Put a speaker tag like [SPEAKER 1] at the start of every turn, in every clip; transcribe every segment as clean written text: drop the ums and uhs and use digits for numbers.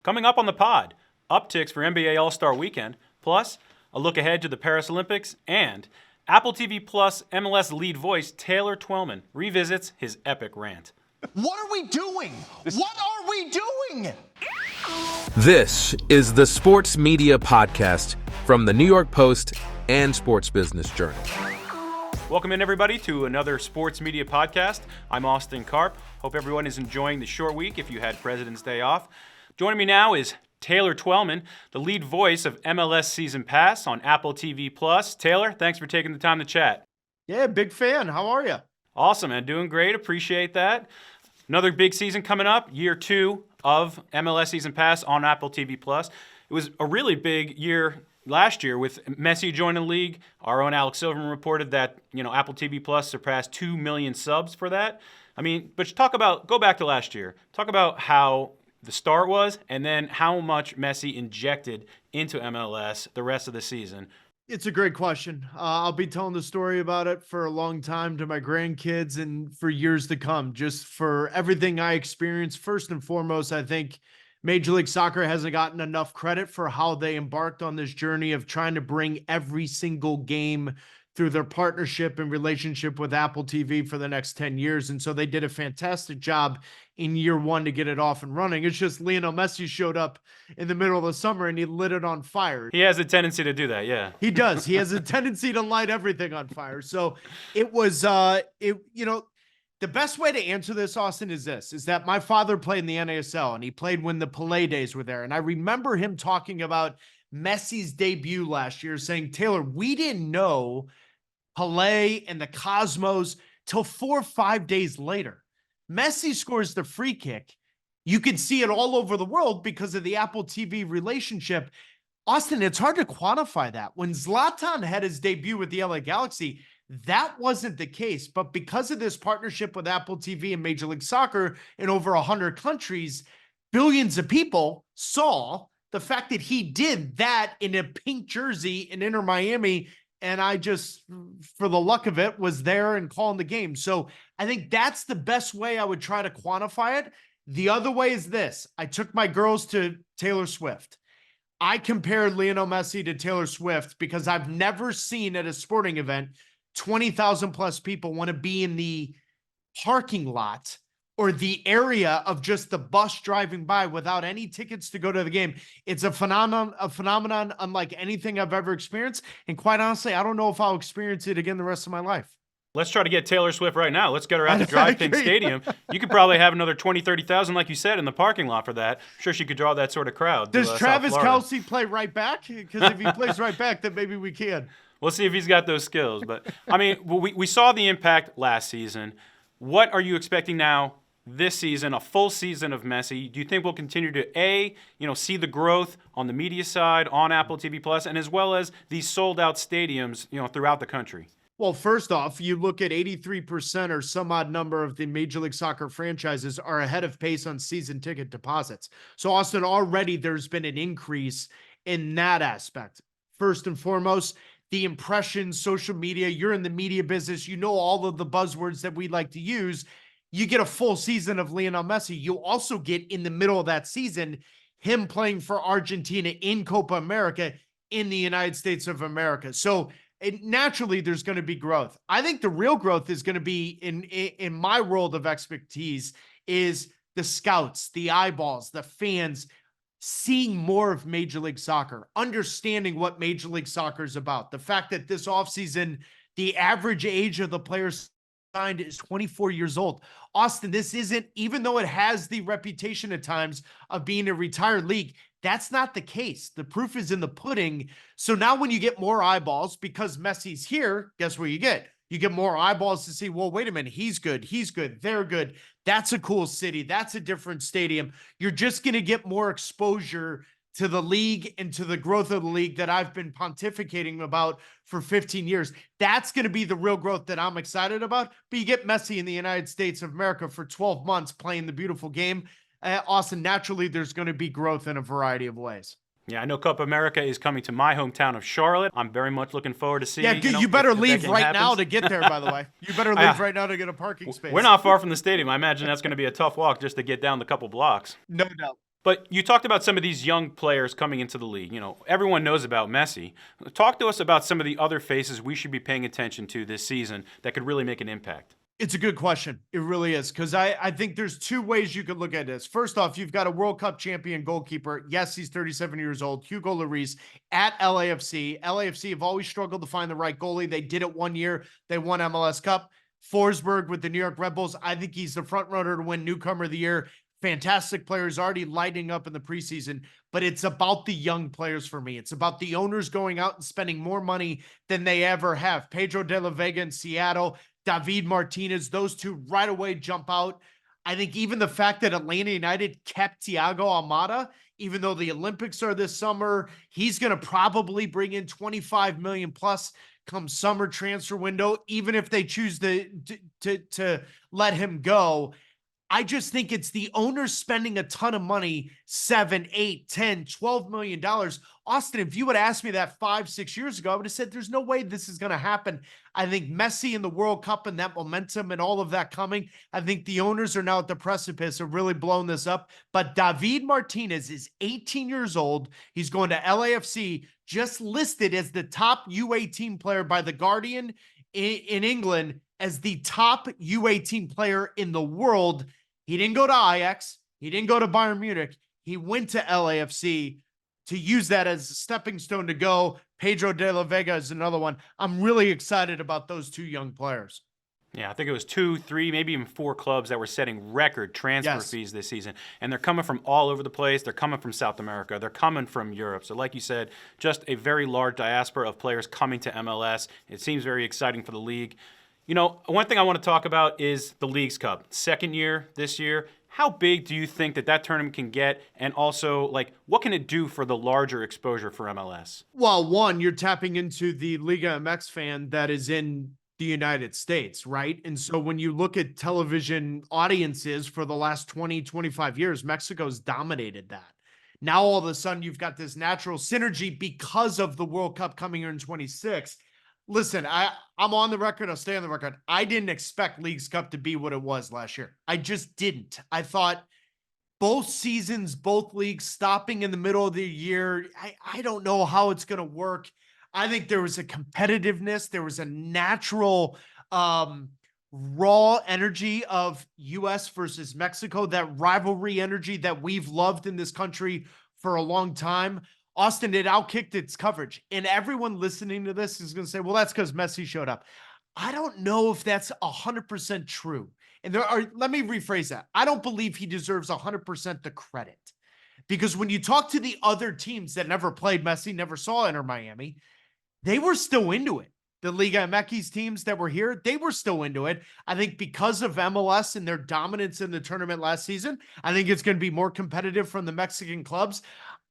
[SPEAKER 1] Coming up on the pod, upticks for NBA All-Star Weekend, plus a look ahead to the Paris Olympics, and Apple TV Plus MLS lead voice Taylor Twellman revisits his epic rant.
[SPEAKER 2] What are we doing? What are we doing?
[SPEAKER 3] This is the Sports Media Podcast from the New York Post and Sports Business Journal.
[SPEAKER 1] Welcome in, everybody, to another Sports Media Podcast. I'm Austin Karp. Hope everyone is enjoying the short week if you had President's Day off. Joining me now is Taylor Twellman, the lead voice of MLS Season Pass on Apple TV Plus. Taylor, thanks for taking the time to chat.
[SPEAKER 4] Yeah, big fan. How are you?
[SPEAKER 1] Awesome, man. Doing great. Appreciate that. Another big season coming up, year 2 of MLS Season Pass on Apple TV Plus. It was a really big year last year with Messi joining the league. Our own Alex Silverman reported that, Apple TV Plus surpassed 2 million subs for that. But go back to last year. Talk about how the start was, and then how much Messi injected into MLS the rest of the season.
[SPEAKER 4] It's a great question. I'll be telling the story about it for a long time to my grandkids and for years to come. Just for everything I experienced, first and foremost, I think Major League Soccer hasn't gotten enough credit for how they embarked on this journey of trying to bring every single game through their partnership and relationship with Apple TV for the next 10 years. And so they did a fantastic job in year 1 to get it off and running. It's just Lionel Messi showed up in the middle of the summer and he lit it on fire.
[SPEAKER 1] He has a tendency to do that, yeah.
[SPEAKER 4] He does. He has a tendency to light everything on fire. So it was, the best way to answer this, Austin, is that my father played in the NASL and he played when the Pelé days were there. And I remember him talking about Messi's debut last year, saying, Taylor, we didn't know Pelé and the Cosmos till 4 or 5 days later. Messi scores the free kick. You can see it all over the world because of the Apple TV relationship. Austin, it's hard to quantify that. When Zlatan had his debut with the LA Galaxy, that wasn't the case. But because of this partnership with Apple TV and Major League Soccer in over 100 countries, billions of people saw the fact that he did that in a pink jersey in Inter Miami. And I just, for the luck of it, was there and calling the game. So I think that's the best way I would try to quantify it. The other way is this. I took my girls to Taylor Swift. I compared Lionel Messi to Taylor Swift because I've never seen at a sporting event 20,000 plus people want to be in the parking lot or the area of just the bus driving by without any tickets to go to the game. It's a phenomenon unlike anything I've ever experienced. And quite honestly, I don't know if I'll experience it again the rest of my life.
[SPEAKER 1] Let's try to get Taylor Swift right now. Let's get her out to Drive Pink Stadium. You could probably have another 20, 30,000, like you said, in the parking lot for that. I'm sure she could draw that sort of crowd.
[SPEAKER 4] Does Travis Kelce play right back? Because if he plays right back, then maybe we can.
[SPEAKER 1] We'll see if he's got those skills. But, we saw the impact last season. What are you expecting now this season, a full season of Messi? Do you think we'll continue to, see the growth on the media side, on Apple TV Plus, and as well as these sold-out stadiums, throughout the country?
[SPEAKER 4] Well, first off, you look at 83% or some odd number of the Major League Soccer franchises are ahead of pace on season ticket deposits. So, Austin, already there's been an increase in that aspect. First and foremost, the impressions, social media, you're in the media business, you know all of the buzzwords that we like to use. You get a full season of Lionel Messi. You also get, in the middle of that season, him playing for Argentina in Copa America in the United States of America. So naturally, there's going to be growth. I think the real growth is going to be, in my world of expertise, is the scouts, the eyeballs, the fans, seeing more of Major League Soccer, understanding what Major League Soccer is about. The fact that this offseason, the average age of the players signed is 24 years old. Austin, this isn't, even though it has the reputation at times of being a retired league, that's not the case. The proof is in the pudding. So now when you get more eyeballs, because Messi's here, guess what you get? You get more eyeballs to see, well, wait a minute, he's good, they're good. That's a cool city. That's a different stadium. You're just going to get more exposure to the league and to the growth of the league that I've been pontificating about for 15 years. That's going to be the real growth that I'm excited about. But you get Messi in the United States of America for 12 months playing the beautiful game. Austin, naturally, there's going to be growth in a variety of ways.
[SPEAKER 1] Yeah, I know Copa America is coming to my hometown of Charlotte. I'm very much looking forward to seeing.
[SPEAKER 4] Yeah, you better leave right now to get there, by the way. You better leave right now to get a parking space.
[SPEAKER 1] We're not far from the stadium. I imagine that's going to be a tough walk just to get down the couple blocks.
[SPEAKER 4] No doubt.
[SPEAKER 1] But you talked about some of these young players coming into the league. You know, everyone knows about Messi. Talk to us about some of the other faces we should be paying attention to this season that could really make an impact.
[SPEAKER 4] It's a good question. It really is. Because I think there's two ways you could look at this. First off, you've got a World Cup champion goalkeeper. Yes, he's 37 years old. Hugo Lloris at LAFC. LAFC have always struggled to find the right goalie. They did it one year. They won MLS Cup. Forsberg with the New York Red Bulls. I think he's the front runner to win Newcomer of the Year. Fantastic players already lighting up in the preseason, but it's about the young players for me. It's about the owners going out and spending more money than they ever have. Pedro de la Vega in Seattle, David Martinez, those two right away jump out. I think even the fact that Atlanta United kept Thiago Almada, even though the Olympics are this summer, he's going to probably bring in 25 million plus come summer transfer window, even if they choose to let him go. I just think it's the owners spending a ton of money, 7, 8, 10, $12 million. Austin, if you would ask me that 5, 6 years ago, I would have said, there's no way this is going to happen. I think Messi in the World Cup and that momentum and all of that coming, I think the owners are now at the precipice of really blowing this up. But David Martinez is 18 years old. He's going to LAFC, just listed as the top U18 player by The Guardian in England, as the top U18 player in the world. He didn't go to Ajax. He didn't go to Bayern Munich. He went to LAFC to use that as a stepping stone to go. Pedro de la Vega is another one. I'm really excited about those two young players.
[SPEAKER 1] Yeah, I think it was 2, 3, maybe even 4 clubs that were setting record transfer fees this season. And they're coming from all over the place. They're coming from South America. They're coming from Europe. So like you said, just a very large diaspora of players coming to MLS. It seems very exciting for the league. You know, one thing I want to talk about is the Leagues Cup. Second year this year. How big do you think that tournament can get? And also, like, what can it do for the larger exposure for MLS?
[SPEAKER 4] Well, one, you're tapping into the Liga MX fan that is in the United States, right? And so when you look at television audiences for the last 20, 25 years, Mexico's dominated that. Now, all of a sudden, you've got this natural synergy because of the World Cup coming here in 26. Listen, I'm on the record. I'll stay on the record. I didn't expect Leagues Cup to be what it was last year. I just didn't. I thought both seasons, both leagues stopping in the middle of the year. I don't know how it's going to work. I think there was a competitiveness. There was a natural raw energy of U.S. versus Mexico, that rivalry energy that we've loved in this country for a long time. Austin, it outkicked its coverage. And everyone listening to this is going to say, well, that's because Messi showed up. I don't know if that's 100% true. And let me rephrase that. I don't believe he deserves 100% the credit. Because when you talk to the other teams that never played Messi, never saw Inter Miami, they were still into it. The Liga MX teams that were here, they were still into it. I think because of MLS and their dominance in the tournament last season, I think it's going to be more competitive from the Mexican clubs.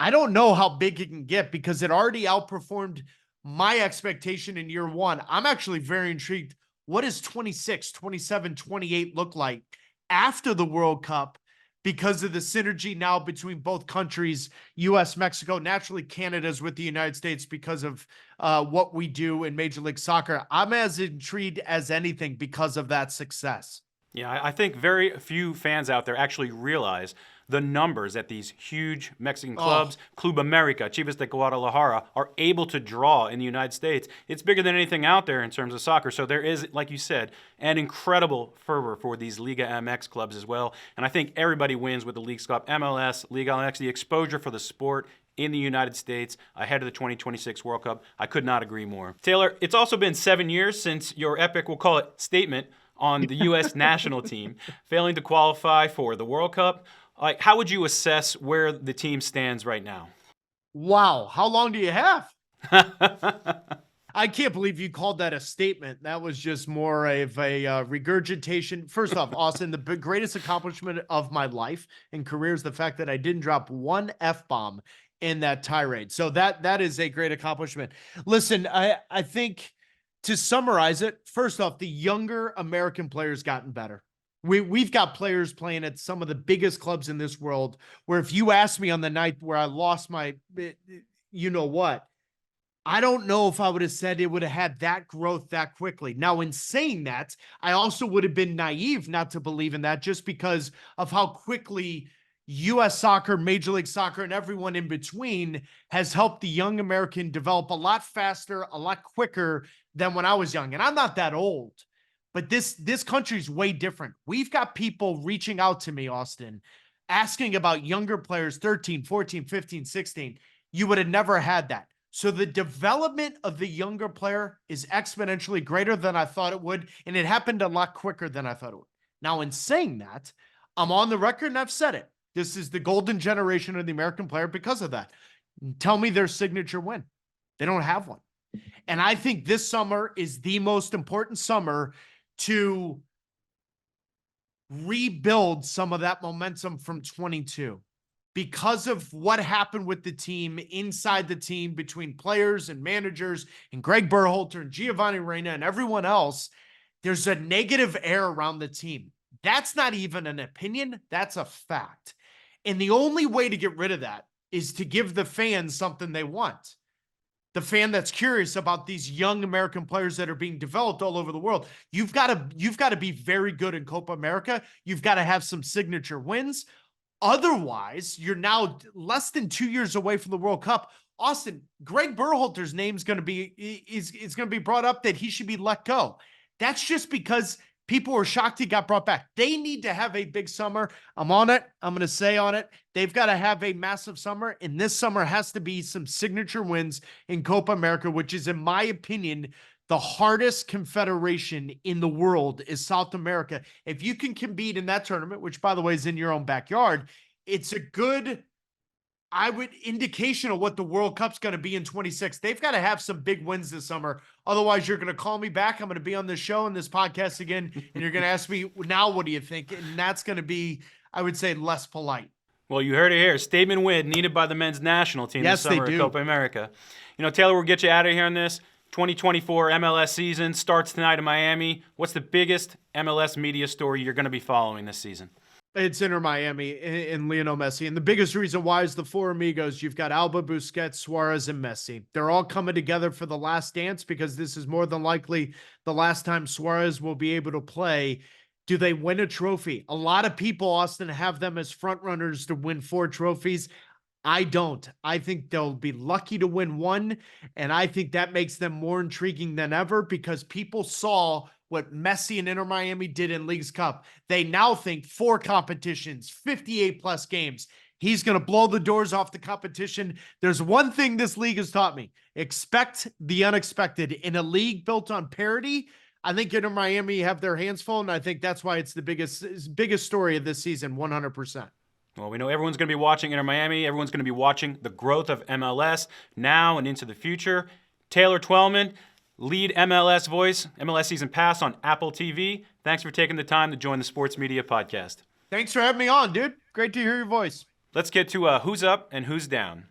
[SPEAKER 4] I don't know how big it can get because it already outperformed my expectation in year one. I'm actually very intrigued. What does 26, 27, 28 look like after the World Cup because of the synergy now between both countries, U.S., Mexico, naturally Canada's with the United States because of what we do in Major League Soccer. I'm as intrigued as anything because of that success.
[SPEAKER 1] Yeah, I think very few fans out there actually realize the numbers that these huge Mexican clubs, Club America, Chivas de Guadalajara, are able to draw in the United States. It's bigger than anything out there in terms of soccer. So there is, like you said, an incredible fervor for these Liga MX clubs as well. And I think everybody wins with the Leagues Cup, MLS, Liga MX, the exposure for the sport in the United States ahead of the 2026 World Cup. I could not agree more. Taylor, it's also been 7 years since your epic, we'll call it, statement on the U.S. national team, failing to qualify for the World Cup. Like, how would you assess where the team stands right now?
[SPEAKER 4] Wow. How long do you have? I can't believe you called that a statement. That was just more of a regurgitation. First off, Austin, the greatest accomplishment of my life and career is the fact that I didn't drop one F-bomb in that tirade. So that is a great accomplishment. Listen, I think to summarize it, first off, the younger American players gotten better. We've got players playing at some of the biggest clubs in this world where if you asked me on the night where I lost my, you know what, I don't know if I would have said it would have had that growth that quickly. Now, in saying that, I also would have been naive not to believe in that just because of how quickly U.S. soccer, Major League Soccer, and everyone in between has helped the young American develop a lot faster, a lot quicker than when I was young. And I'm not that old, but this country's way different. We've got people reaching out to me, Austin, asking about younger players, 13, 14, 15, 16. You would have never had that. So the development of the younger player is exponentially greater than I thought it would, and it happened a lot quicker than I thought it would. Now, in saying that, I'm on the record and I've said it. This is the golden generation of the American player because of that. Tell me their signature win. They don't have one. And I think this summer is the most important summer to rebuild some of that momentum from 22 because of what happened with the team, inside the team, between players and managers and Greg Berhalter and Giovanni Reyna and everyone else. There's a negative air around the team. That's not even an opinion. That's a fact. And the only way to get rid of that is to give the fans something they want. The fan that's curious about these young American players that are being developed all over the world. You've got to be very good in Copa America. You've got to have some signature wins. Otherwise, you're now less than 2 years away from the World Cup. Austin, Greg Berhalter's name's going to be is going to be brought up that he should be let go. That's just because people were shocked he got brought back. They need to have a big summer. I'm on it. I'm going to say on it. They've got to have a massive summer, and this summer has to be some signature wins in Copa America, which is, in my opinion, the hardest confederation in the world is South America. If you can compete in that tournament, which, by the way, is in your own backyard, it's a good indication of what the World Cup's going to be in 26. They've got to have some big wins this summer. Otherwise, you're going to call me back. I'm going to be on this show and this podcast again, and you're going to ask me, now what do you think? And that's going to be, I would say, less polite.
[SPEAKER 1] Well, you heard it here. Statement win needed by the men's national team
[SPEAKER 4] Yes,
[SPEAKER 1] this summer
[SPEAKER 4] they
[SPEAKER 1] at
[SPEAKER 4] do.
[SPEAKER 1] Copa America. You know, Taylor, we'll get you out of here on this. 2024 MLS season starts tonight in Miami. What's the biggest MLS media story you're going to be following this season?
[SPEAKER 4] It's Inter Miami and Lionel Messi. And the biggest reason why is the four amigos. You've got Alba, Busquets, Suarez, and Messi. They're all coming together for the last dance because this is more than likely the last time Suarez will be able to play. Do they win a trophy? A lot of people, Austin, have them as front runners to win 4 trophies. I don't. I think they'll be lucky to win 1, and I think that makes them more intriguing than ever because people saw what Messi and Inter Miami did in Leagues Cup. They now think 4 competitions, 58-plus games. He's going to blow the doors off the competition. There's one thing this league has taught me. Expect the unexpected. In a league built on parity, I think Inter Miami have their hands full, and I think that's why it's the biggest story of this season, 100%.
[SPEAKER 1] Well, we know everyone's going to be watching Inter Miami. Everyone's going to be watching the growth of MLS now and into the future. Taylor Twellman, lead MLS voice, MLS Season Pass on Apple TV. Thanks for taking the time to join the Sports Media Podcast.
[SPEAKER 4] Thanks for having me on, dude. Great to hear your voice.
[SPEAKER 1] Let's get to who's up and who's down.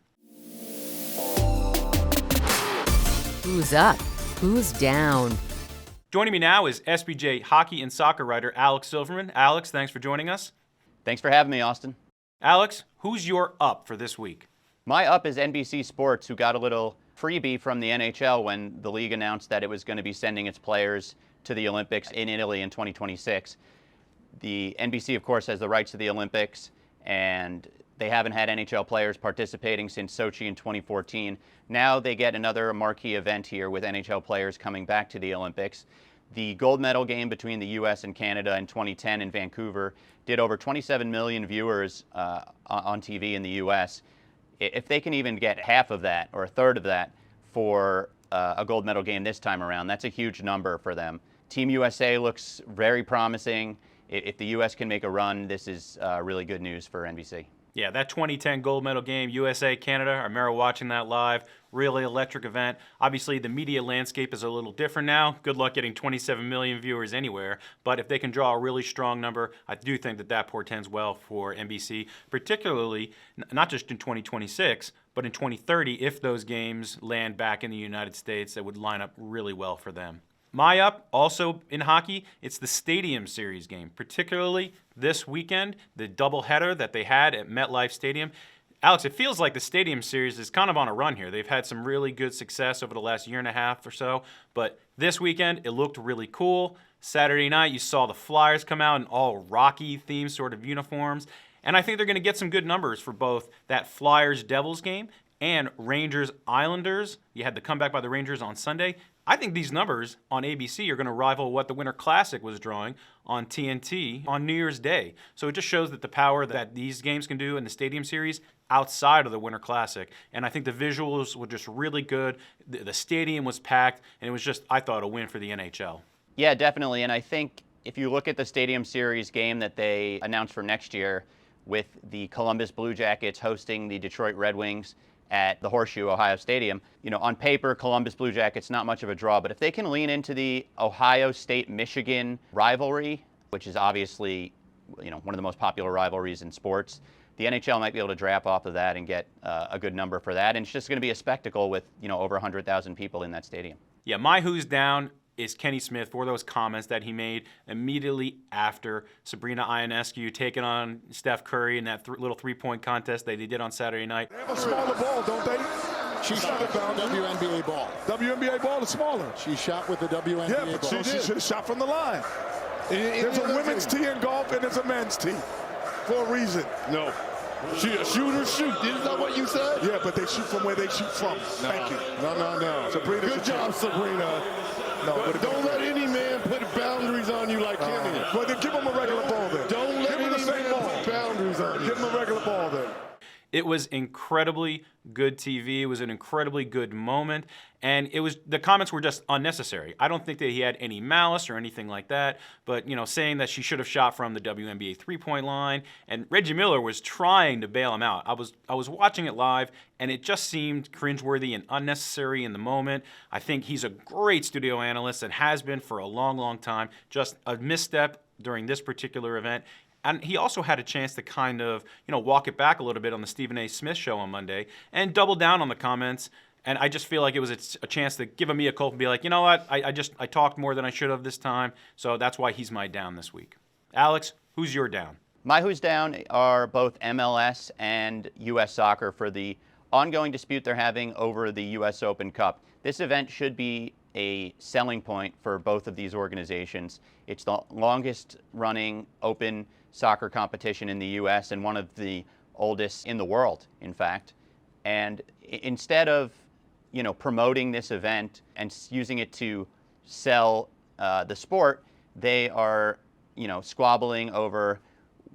[SPEAKER 5] Who's up? Who's down?
[SPEAKER 1] Joining me now is SBJ hockey and soccer writer Alex Silverman. Alex, thanks for joining us.
[SPEAKER 6] Thanks for having me, Austin.
[SPEAKER 1] Alex, who's your up for this week?
[SPEAKER 6] My up is NBC Sports, who got a little freebie from the NHL when the league announced that it was going to be sending its players to the Olympics in Italy in 2026. The NBC, of course, has the rights to the Olympics, and they haven't had NHL players participating since Sochi in 2014. Now they get another marquee event here with NHL players coming back to the Olympics. The gold medal game between the U.S. and Canada in 2010 in Vancouver did over 27 million viewers on TV in the U.S. If they can even get half of that or a third of that for a gold medal game this time around, that's a huge number for them. Team USA looks very promising. If the U.S. can make a run, this is really good news for NBC.
[SPEAKER 1] Yeah, that 2010 gold medal game, USA, Canada, I remember watching that live. Really electric event. Obviously, the media landscape is a little different now. Good luck getting 27 million viewers anywhere. But if they can draw a really strong number, I do think that that portends well for NBC, particularly not just in 2026, but in 2030, if those games land back in the United States, that would line up really well for them. My up, also in hockey, it's the Stadium Series game, particularly this weekend, the doubleheader that they had at MetLife Stadium. Alex, it feels like the Stadium Series is kind of on a run here. They've had some really good success over the last year and a half or so, but this weekend, it looked really cool. Saturday night, you saw the Flyers come out in all Rocky-themed sort of uniforms, And I think they're going to get some good numbers for both that Flyers-Devils game and Rangers-Islanders. You had the comeback by the Rangers on Sunday. I think these numbers on ABC are going to rival what the Winter Classic was drawing on TNT on New Year's Day. So it just shows that the power that these games can do in the Stadium Series outside of the Winter Classic. And I think the visuals were just really good. The stadium was packed, and it was just, I thought, a win for the NHL.
[SPEAKER 6] Yeah, definitely. And I think if you look at the Stadium Series game that they announced for next year with the Columbus Blue Jackets hosting the Detroit Red Wings at the Horseshoe Ohio Stadium, on paper, Columbus Blue Jackets, not much of a draw. But if they can lean into the Ohio State-Michigan rivalry, which is obviously, one of the most popular rivalries in sports, the NHL might be able to draft off of that and get a good number for that. And it's just going to be a spectacle with, over 100,000 people in that stadium.
[SPEAKER 1] Yeah, my who's down is Kenny Smith for those comments that he made immediately after Sabrina Ionescu taking on Steph Curry in that little three-point contest that they did on Saturday night.
[SPEAKER 7] They have a smaller ball, don't they? She shot it down.
[SPEAKER 8] WNBA ball.
[SPEAKER 7] WNBA ball is smaller.
[SPEAKER 8] She shot with the WNBA
[SPEAKER 7] Yeah, but
[SPEAKER 8] ball.
[SPEAKER 7] she should have shot from the line. There's a women's tee in golf and there's a men's tee for a reason.
[SPEAKER 8] No. She a shooter shoot. Isn't that what you said?
[SPEAKER 7] Yeah, but they shoot from where they shoot from. Thank you.
[SPEAKER 8] No.
[SPEAKER 7] Sabrina,
[SPEAKER 8] Good job, Sabrina.
[SPEAKER 7] No, but
[SPEAKER 8] Don't let any man put boundaries on you like Kenny.
[SPEAKER 7] well, then give him a regular ball then.
[SPEAKER 8] Don't let
[SPEAKER 7] give him the
[SPEAKER 8] any
[SPEAKER 7] same
[SPEAKER 8] man
[SPEAKER 7] ball.
[SPEAKER 8] put boundaries on you.
[SPEAKER 7] Give him a regular ball then.
[SPEAKER 1] It was incredibly good TV. It was an incredibly good moment. And the comments were just unnecessary. I don't think that he had any malice or anything like that. But, saying that she should have shot from the WNBA three-point line. And Reggie Miller was trying to bail him out. I was watching it live, and it just seemed cringeworthy and unnecessary in the moment. I think he's a great studio analyst and has been for a long, long time. Just a misstep during this particular event. And he also had a chance to kind of, walk it back a little bit on the Stephen A. Smith show on Monday and double down on the comments. And I just feel like it was a chance to give him a culp and be like, you know what, I talked more than I should have this time. So that's why he's my down this week. Alex, who's your down?
[SPEAKER 6] My who's down are both MLS and U.S. Soccer for the ongoing dispute they're having over the U.S. Open Cup. This event should be a selling point for both of these organizations. It's the longest running open soccer competition in the U.S. and one of the oldest in the world, in fact. And instead of, promoting this event and using it to sell the sport, they are, squabbling over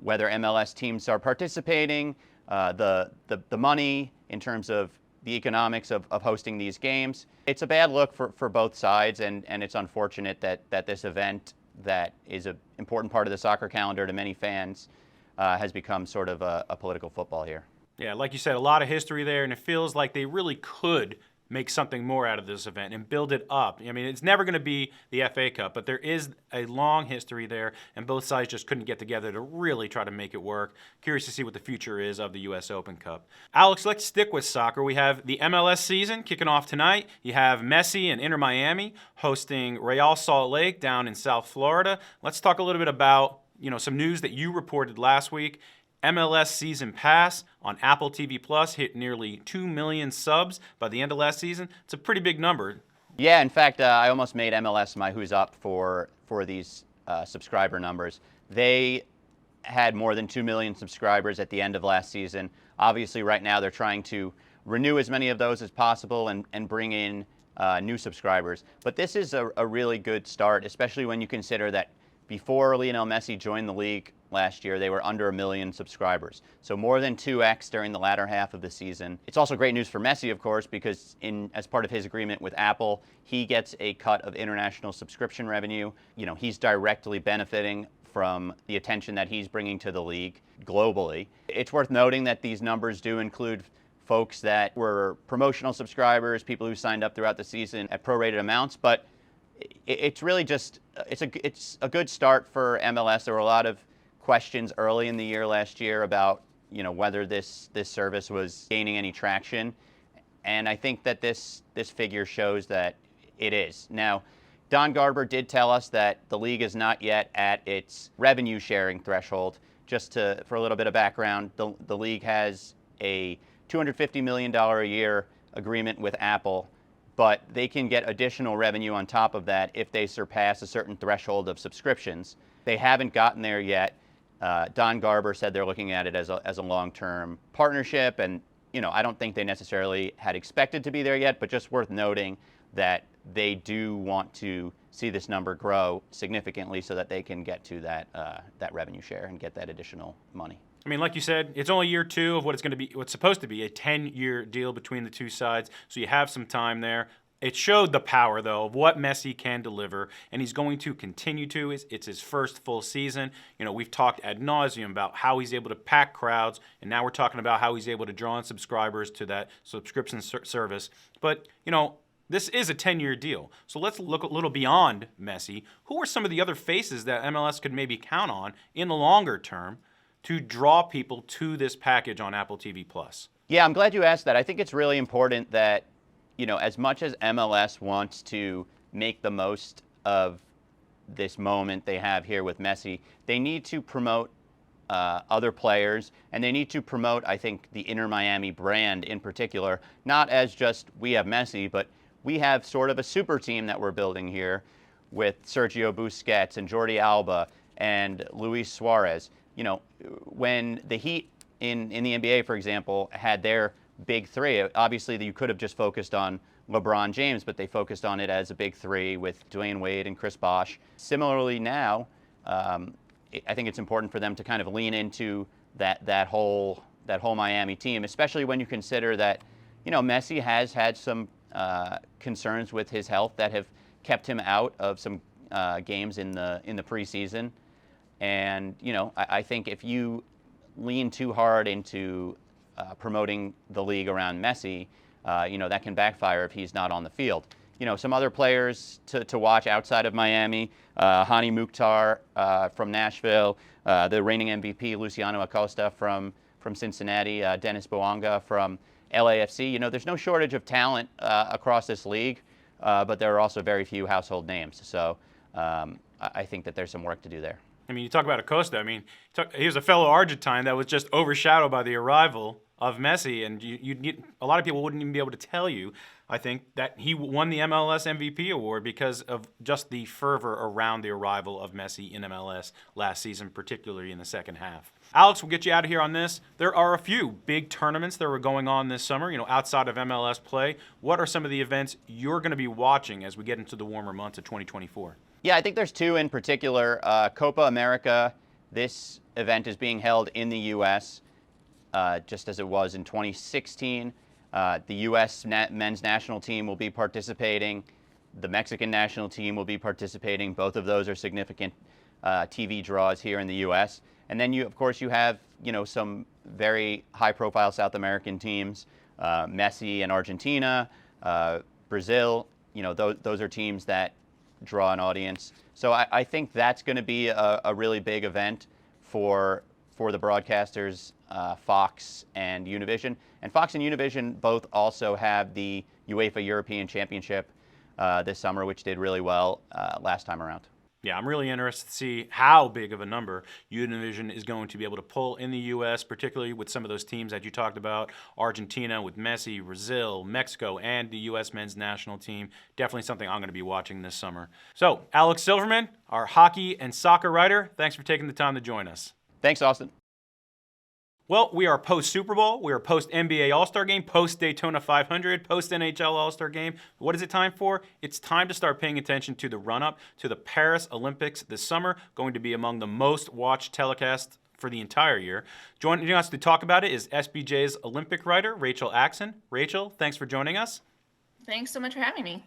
[SPEAKER 6] whether MLS teams are participating, the money in terms of the economics of hosting these games. It's a bad look for both sides, and it's unfortunate that this event that is an important part of the soccer calendar to many fans has become sort of a political football here.
[SPEAKER 1] Yeah, like you said, a lot of history there, and it feels like they really could make something more out of this event and build it up. I mean, it's never going to be the FA Cup, but there is a long history there, and both sides just couldn't get together to really try to make it work. Curious to see what the future is of the U.S. Open Cup. Alex, let's stick with soccer. We have the MLS season kicking off tonight. You have Messi and Inter Miami hosting Real Salt Lake down in South Florida. Let's talk a little bit about, some news that you reported last week. MLS Season Pass on Apple TV Plus hit nearly 2 million subs by the end of last season. It's a pretty big number.
[SPEAKER 6] Yeah, in fact, I almost made MLS my who's up for these subscriber numbers. They had more than 2 million subscribers at the end of last season. Obviously, right now they're trying to renew as many of those as possible and bring in new subscribers. But this is a really good start, especially when you consider that before Lionel Messi joined the league last year, they were under 1 million subscribers. So more than 2x during the latter half of the season. It's also great news for Messi, of course, because as part of his agreement with Apple, he gets a cut of international subscription revenue. He's directly benefiting from the attention that he's bringing to the league globally. It's worth noting that these numbers do include folks that were promotional subscribers, people who signed up throughout the season at prorated amounts, but it's really just it's a good start for MLS. There were a lot of questions early in the year last year about whether this service was gaining any traction, and I think that this figure shows that it is. Now, Don Garber did tell us that the league is not yet at its revenue sharing threshold. Just for a little bit of background, the league has a $250 million a year agreement with Apple, but they can get additional revenue on top of that if they surpass a certain threshold of subscriptions. They haven't gotten there yet. Don Garber said they're looking at it as a long-term partnership, and I don't think they necessarily had expected to be there yet, but just worth noting that they do want to see this number grow significantly so that they can get to that revenue share and get that additional money.
[SPEAKER 1] I mean, like you said, it's only year 2 of what's supposed to be a 10-year deal between the two sides, so you have some time there. It showed the power, though, of what Messi can deliver, and he's going to continue to. It's his first full season. We've talked ad nauseum about how he's able to pack crowds, and now we're talking about how he's able to draw in subscribers to that subscription service. But, this is a 10-year deal. So let's look a little beyond Messi. Who are some of the other faces that MLS could maybe count on in the longer term to draw people to this package on Apple TV+?
[SPEAKER 6] Yeah, I'm glad you asked that. I think it's really important that, as much as MLS wants to make the most of this moment they have here with Messi, they need to promote other players, and they need to promote, I think, the Inter Miami brand in particular, not as just we have Messi, but we have sort of a super team that we're building here with Sergio Busquets and Jordi Alba and Luis Suarez. When the Heat in the NBA, for example, had their big three, obviously you could have just focused on LeBron James, but they focused on it as a big three with Dwayne Wade and Chris Bosh. Similarly now, I think it's important for them to kind of lean into that whole Miami team, especially when you consider that, Messi has had some concerns with his health that have kept him out of some games in the preseason. And, I think if you lean too hard into promoting the league around Messi, that can backfire if he's not on the field. Some other players to watch outside of Miami, Hani Mukhtar from Nashville, the reigning MVP Luciano Acosta from Cincinnati, Dennis Bouanga from LAFC. There's no shortage of talent across this league, but there are also very few household names. So I think that there's some work to do there.
[SPEAKER 1] I mean, you talk about Acosta. I mean, he was a fellow Argentine that was just overshadowed by the arrival of Messi, and a lot of people wouldn't even be able to tell you, I think, that he won the MLS MVP award because of just the fervor around the arrival of Messi in MLS last season, particularly in the second half. Alex, we'll get you out of here on this. There are a few big tournaments that were going on this summer, outside of MLS play. What are some of the events you're going to be watching as we get into the warmer months of 2024?
[SPEAKER 6] Yeah, I think there's two in particular. Copa America, this event is being held in the U.S., just as it was in 2016. The U.S. men's national team will be participating. The Mexican national team will be participating. Both of those are significant TV draws here in the U.S. And then, of course, you have, some very high-profile South American teams, Messi and Argentina, Brazil. Those are teams that draw an audience. So I think that's going to be a really big event for the broadcasters, Fox and Univision. And Fox and Univision both also have the UEFA European Championship this summer, which did really well last time around.
[SPEAKER 1] Yeah, I'm really interested to see how big of a number Univision is going to be able to pull in the U.S., particularly with some of those teams that you talked about, Argentina with Messi, Brazil, Mexico, and the U.S. men's national team. Definitely something I'm going to be watching this summer. So, Alex Silverman, our hockey and soccer writer, thanks for taking the time to join us.
[SPEAKER 6] Thanks, Austin.
[SPEAKER 1] Well, we are post-Super Bowl, we are post-NBA All-Star Game, post-Daytona 500, post-NHL All-Star Game. What is it time for? It's time to start paying attention to the run-up to the Paris Olympics this summer, going to be among the most watched telecasts for the entire year. Joining us to talk about it is SBJ's Olympic writer, Rachel Axon. Rachel, thanks for joining us.
[SPEAKER 9] Thanks so much for having me.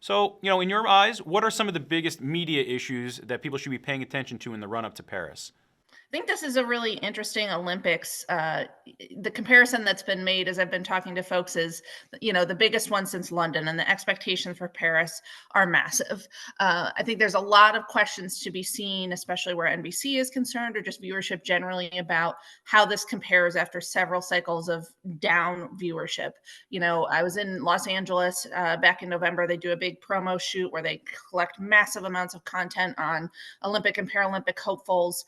[SPEAKER 1] So, in your eyes, what are some of the biggest media issues that people should be paying attention to in the run-up to Paris?
[SPEAKER 9] I think this is a really interesting Olympics. The comparison that's been made as I've been talking to folks is, the biggest one since London, and the expectations for Paris are massive. I think there's a lot of questions to be seen, especially where NBC is concerned, or just viewership generally, about how this compares after several cycles of down viewership. I was in Los Angeles back in November. They do a big promo shoot where they collect massive amounts of content on Olympic and Paralympic hopefuls.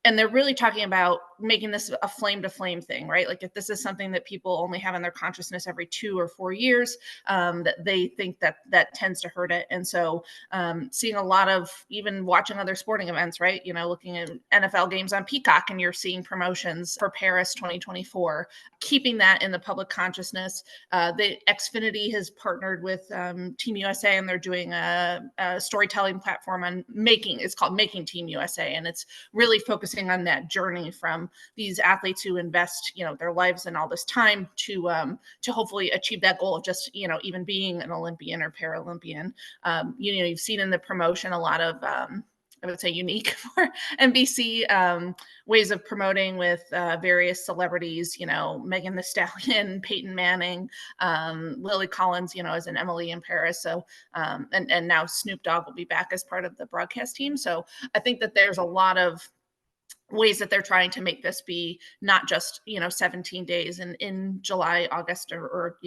[SPEAKER 9] And they're really talking about making this a flame to flame thing, right? Like if this is something that people only have in their consciousness every 2 or 4 years, that they think that tends to hurt it. And so seeing a lot of, even watching other sporting events, right? Looking at NFL games on Peacock, and you're seeing promotions for Paris 2024, keeping that in the public consciousness. The Xfinity has partnered with Team USA, and they're doing a storytelling platform on it's called Making Team USA. And it's really focusing on that journey from these athletes who invest, their lives and all this time to hopefully achieve that goal of just, even being an Olympian or Paralympian. You've seen in the promotion a lot of, I would say, unique for NBC ways of promoting with various celebrities, Megan Thee Stallion, Peyton Manning, Lily Collins, as an Emily in Paris. So, and now Snoop Dogg will be back as part of the broadcast team. So I think that there's a lot of ways that they're trying to make this be not just 17 days in July, August, or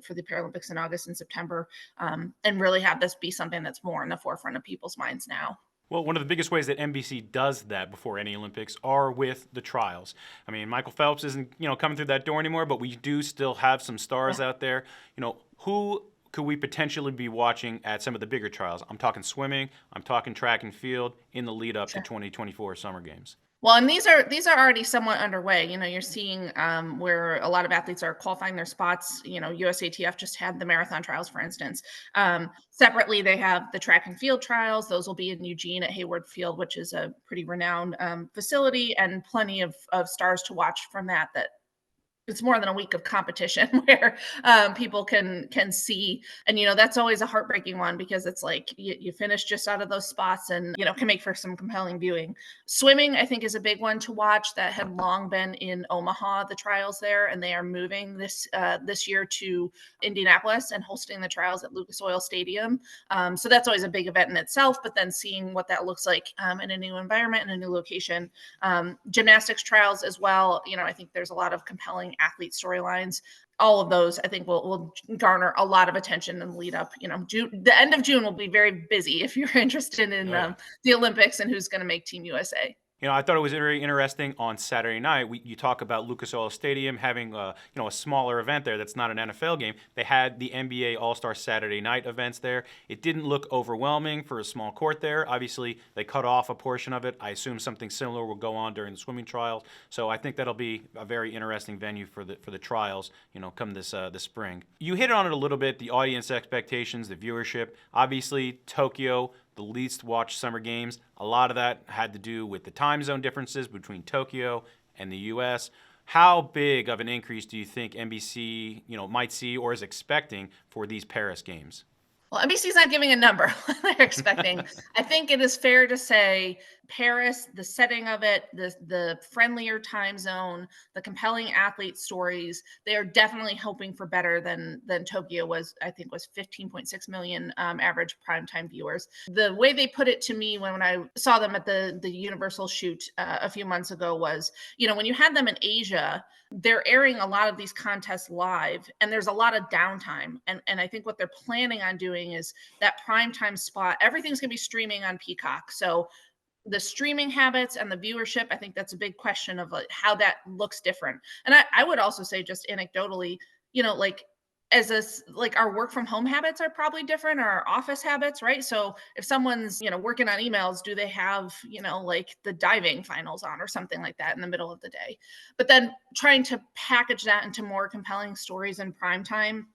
[SPEAKER 9] for the Paralympics in August and September, and really have this be something that's more in the forefront of people's minds now.
[SPEAKER 1] Well, one of the biggest ways that NBC does that before any Olympics are with the trials. I mean, Michael Phelps isn't coming through that door anymore, but we do still have some stars out there. Who could we potentially be watching at some of the bigger trials? I'm talking swimming, I'm talking track and field in the lead up to 2024 Summer Games.
[SPEAKER 9] Well, and these are already somewhat underway. You're seeing where a lot of athletes are qualifying their spots. USATF just had the marathon trials, for instance. Separately, they have the track and field trials. Those will be in Eugene at Hayward Field, which is a pretty renowned facility, and plenty of stars to watch from that. It's more than a week of competition where people can see. And, that's always a heartbreaking one, because it's like you finish just out of those spots and, can make for some compelling viewing. Swimming, I think, is a big one to watch. That had long been in Omaha, the trials there, and they are moving this year to Indianapolis and hosting the trials at Lucas Oil Stadium. So that's always a big event in itself, but then seeing what that looks like in a new environment and a new location. Gymnastics trials as well. I think there's a lot of compelling athlete storylines. All of those, I think, will garner a lot of attention in the lead up. June, the end of June will be very busy if you're interested in the Olympics and who's going to make Team USA.
[SPEAKER 1] I thought it was very interesting on Saturday night. You talk about Lucas Oil Stadium having a smaller event there that's not an NFL game. They had the NBA All-Star Saturday night events there. It didn't look overwhelming for a small court there. Obviously, they cut off a portion of it. I assume something similar will go on during the swimming trials. So I think that'll be a very interesting venue for the trials, come this spring. You hit on it a little bit, the audience expectations, the viewership. Obviously, Tokyo, the least watched Summer Games. A lot of that had to do with the time zone differences between Tokyo and the U.S. How big of an increase do you think NBC, might see or is expecting for these Paris Games?
[SPEAKER 9] Well, NBC's not giving a number they're expecting. I think it is fair to say Paris, the setting of it, the friendlier time zone, the compelling athlete stories, they are definitely hoping for better than Tokyo was. I think was 15.6 million average primetime viewers. The way they put it to me when I saw them at the Universal shoot a few months ago was, when you had them in Asia, they're airing a lot of these contests live, and there's a lot of downtime. And I think what they're planning on doing is that primetime spot, everything's going to be streaming on Peacock. So the streaming habits and the viewership, I think that's a big question of how that looks different. And I would also say, just anecdotally, our work from home habits are probably different, or our office habits, right? So if someone's, working on emails, do they have, the diving finals on or something like that in the middle of the day? But then trying to package that into more compelling stories in prime time.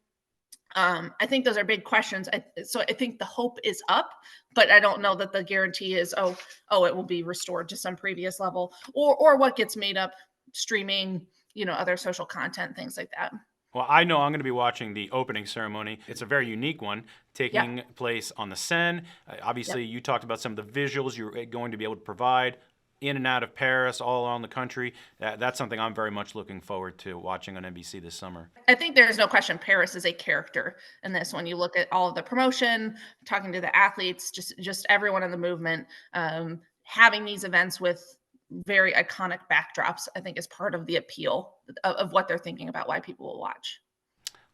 [SPEAKER 9] I think those are big questions. So I think the hope is up, but I don't know that the guarantee is, it will be restored to some previous level, or what gets made up streaming, other social content, things like that.
[SPEAKER 1] Well, I know I'm going to be watching the opening ceremony. It's a very unique one, taking place on the Seine. Obviously, you talked about some of the visuals you're going to be able to provide in and out of Paris, all around the country. That's something I'm very much looking forward to watching on NBC this summer.
[SPEAKER 9] I think there's no question Paris is a character in this. When you look at all of the promotion, talking to the athletes, just everyone in the movement, having these events with very iconic backdrops, I think is part of the appeal of what they're thinking about why people will watch.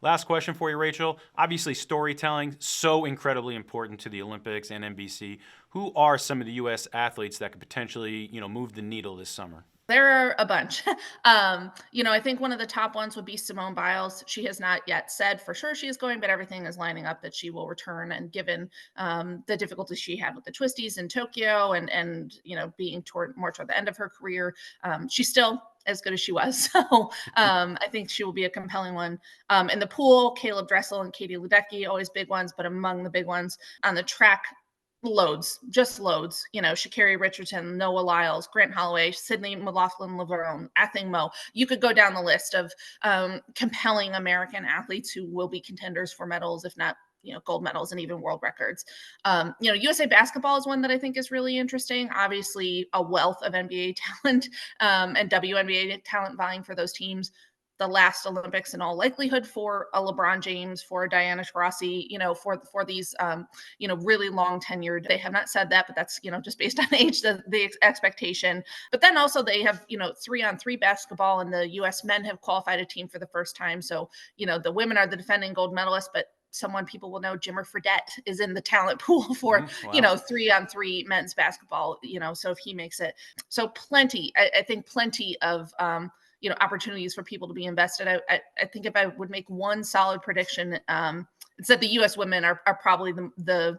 [SPEAKER 1] Last question for you, Rachel. Obviously, storytelling, so incredibly important to the Olympics and NBC. Who are some of the U.S. athletes that could potentially, move the needle this summer?
[SPEAKER 9] There are a bunch. I think one of the top ones would be Simone Biles. She has not yet said for sure she is going, but everything is lining up that she will return. And given the difficulties she had with the twisties in Tokyo and being more toward the end of her career, she's still as good as she was. So I think she will be a compelling one. In the pool, Caleb Dressel and Katie Ledecky, always big ones, but among the big ones on the track, just loads. Sha'Carri Richardson, Noah Lyles, Grant Holloway, Sydney McLaughlin-Laverne, Athing Mo. You could go down the list of compelling American athletes who will be contenders for medals, if not gold medals and even world records. USA basketball is one that I think is really interesting. Obviously, a wealth of NBA talent and WNBA talent vying for those teams. The last Olympics in all likelihood for a LeBron James, for a Diana Taurasi, for these, really long tenured. They have not said that, but that's, just based on age, the expectation. But then also they have, 3-on-3 basketball, and the U.S. men have qualified a team for the first time. So, the women are the defending gold medalists, but someone people will know, Jimmer Fredette, is in the talent pool for, 3-on-3 men's basketball, so if he makes it. So plenty, I think plenty of, opportunities for people to be invested. I think if I would make one solid prediction, it's that the U.S. women are probably the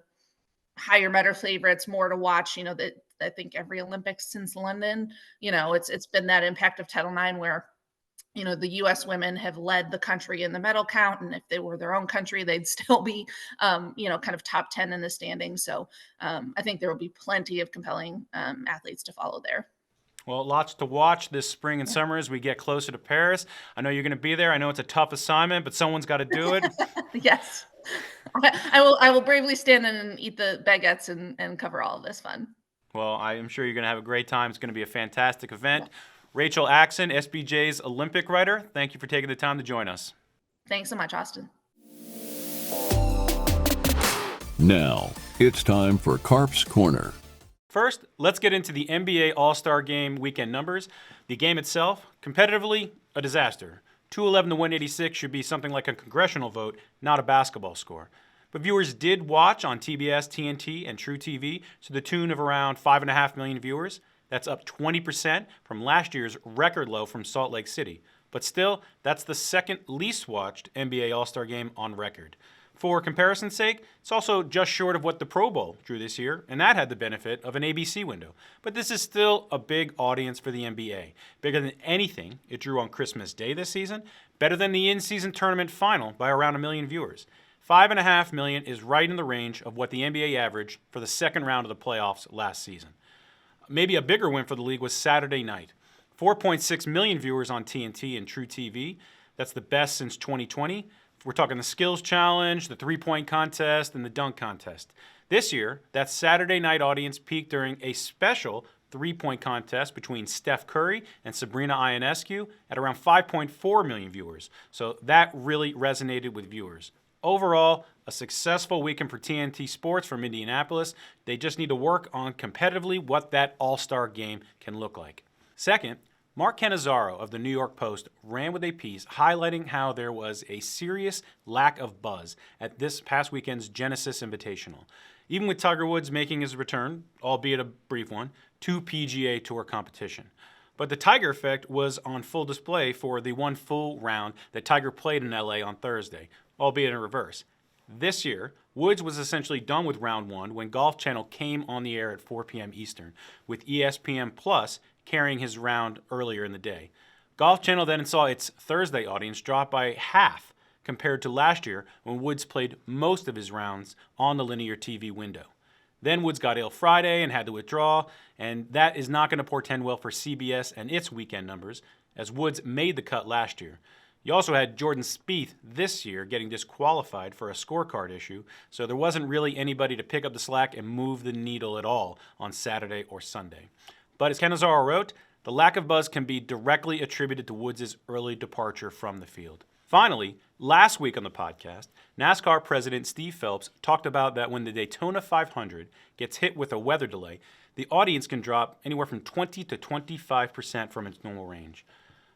[SPEAKER 9] higher, better favorites, more to watch. That I think every Olympics since London, it's been that impact of Title IX where, the U.S. women have led the country in the medal count, and if they were their own country, they'd still be, kind of top 10 in the standings. So I think there will be plenty of compelling athletes to follow there.
[SPEAKER 1] Well, lots to watch this spring and summer as we get closer to Paris. I know you're going to be there. I know it's a tough assignment, but someone's got to do it.
[SPEAKER 9] Yes. I will bravely stand in and eat the baguettes and cover all of this fun.
[SPEAKER 1] Well, I am sure you're going to have a great time. It's going to be a fantastic event. Yeah. Rachel Axon, SBJ's Olympic writer, thank you for taking the time to join us.
[SPEAKER 9] Thanks so much, Austin.
[SPEAKER 10] Now, it's time for Karp's Corner.
[SPEAKER 1] First, let's get into the NBA All-Star Game weekend numbers. The game itself, competitively, a disaster. 211 to 186 should be something like a congressional vote, not a basketball score. But viewers did watch on TBS, TNT, and True TV to the tune of around 5.5 million viewers. That's up 20% from last year's record low from Salt Lake City. But still, that's the second least watched NBA All-Star Game on record. For comparison's sake, it's also just short of what the Pro Bowl drew this year, and that had the benefit of an ABC window. But this is still a big audience for the NBA, bigger than anything it drew on Christmas Day this season, better than the in-season tournament final by around 1 million viewers. 5.5 million is right in the range of what the NBA averaged for the second round of the playoffs last season. Maybe a bigger win for the league was Saturday night. 4.6 million viewers on TNT and True TV. That's the best since 2020. We're talking the skills challenge, the three-point contest, and the dunk contest. This year, that Saturday night audience peaked during a special three-point contest between Steph Curry and Sabrina Ionescu at around 5.4 million viewers. So that really resonated with viewers. Overall, a successful weekend for TNT Sports from Indianapolis. They just need to work on competitively what that all-star game can look like. Second, Mark Cannizzaro of the New York Post ran with a piece highlighting how there was a serious lack of buzz at this past weekend's Genesis Invitational. Even with Tiger Woods making his return, albeit a brief one, to PGA Tour competition. But the Tiger effect was on full display for the one full round that Tiger played in LA on Thursday, albeit in reverse. This year, Woods was essentially done with round one when Golf Channel came on the air at 4 p.m. Eastern, with ESPN Plus carrying his round earlier in the day. Golf Channel then saw its Thursday audience drop by half compared to last year when Woods played most of his rounds on the linear TV window. Then Woods got ill Friday and had to withdraw, and that is not going to portend well for CBS and its weekend numbers, as Woods made the cut last year. You also had Jordan Spieth this year getting disqualified for a scorecard issue, so there wasn't really anybody to pick up the slack and move the needle at all on Saturday or Sunday. But as Cannizzaro wrote, the lack of buzz can be directly attributed to Woods' early departure from the field. Finally, last week on the podcast, NASCAR President Steve Phelps talked about that when the Daytona 500 gets hit with a weather delay, the audience can drop anywhere from 20 to 25% from its normal range.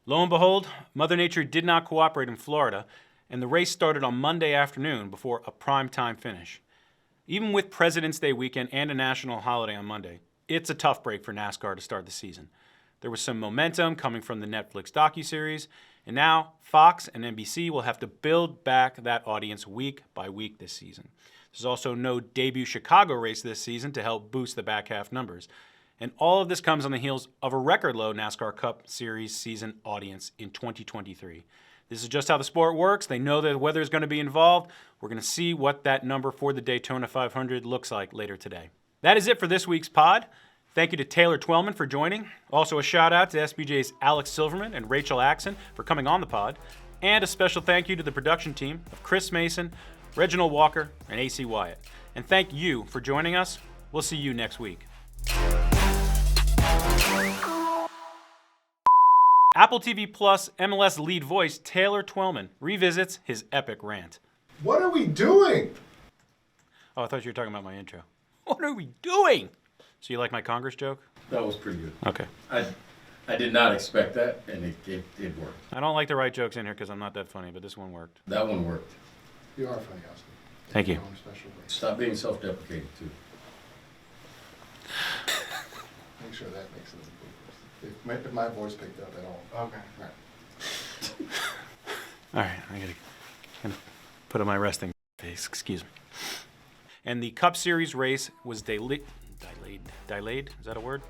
[SPEAKER 1] Lo and behold, Mother Nature did not cooperate in Florida, and the race started on Monday afternoon before a primetime finish. Even with President's Day weekend and a national holiday on Monday, it's a tough break for NASCAR to start the season. There was some momentum coming from the Netflix docuseries, and now Fox and NBC will have to build back that audience week by week this season. There's also no debut Chicago race this season to help boost the back half numbers. And all of this comes on the heels of a record low NASCAR Cup Series season audience in 2023. This is just how the sport works. They know that the weather is going to be involved. We're going to see what that number for the Daytona 500 looks like later today. That is it for this week's pod. Thank you to Taylor Twellman for joining. Also a shout out to SBJ's Alex Silverman and Rachel Axon for coming on the pod. And a special thank you to the production team of Chris Mason, Reginald Walker, and AC Wyatt. And thank you for joining us. We'll see you next week. Apple TV Plus MLS lead voice Taylor Twellman revisits his epic rant.
[SPEAKER 11] What are we doing?
[SPEAKER 1] Oh, I thought you were talking about my intro. What are we doing? So you like my Congress joke?
[SPEAKER 11] That was pretty good.
[SPEAKER 1] Okay.
[SPEAKER 11] I did not expect that, and it worked.
[SPEAKER 1] I don't like to write jokes in here because I'm not that funny, but this one worked.
[SPEAKER 11] That one worked.
[SPEAKER 8] You are funny, Austin.
[SPEAKER 1] Thank you.
[SPEAKER 11] Stop being self-deprecating, too.
[SPEAKER 8] Make sure that makes it. If my voice picked up at all. Okay. All right.
[SPEAKER 1] All right, I gotta put on my resting face. Excuse me. And the Cup Series race was delayed. Is that a word?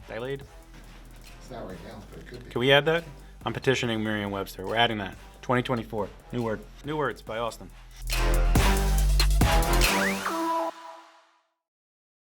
[SPEAKER 1] Delayed?
[SPEAKER 8] It's not right now, but it could be.
[SPEAKER 1] Can we add that? I'm petitioning Merriam-Webster. We're adding that. 2024. New word. New words by Austin.